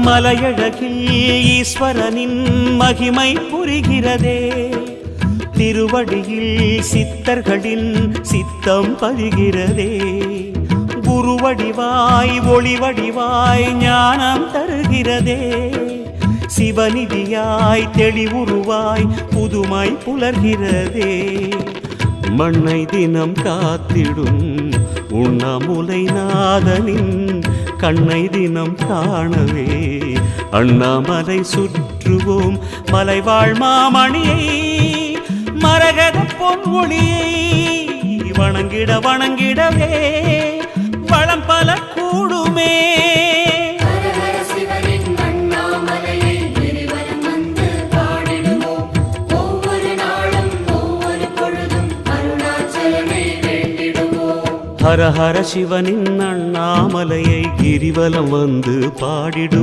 மலையழகில் ஈஸ்வரனின் மகிமை புரிகிறதே, திருவடியில் சித்தர்களின் சித்தம் பதிகிறதே. குருவடிவாய் ஒளிவடிவாய் ஞானம் தருகிறதே, சிவநிதியாய் தெளிவுருவாய் புதுமை புலர்கிறதே. மண்ணை தினம் காத்திடும் உண்ணாமுலை நாதனின் கண்ணை தினம் காணவே அண்ணாமலை சுற்றுவோம். மலைவாழ் மாமணியை மரகத பொன்மொழியை வணங்கிட வணங்கிடவே வளம் பல கூடுமே. ஹர ஹர சிவனின் அண்ணாமலையை கிரிவலம் வந்து பாடிடும்.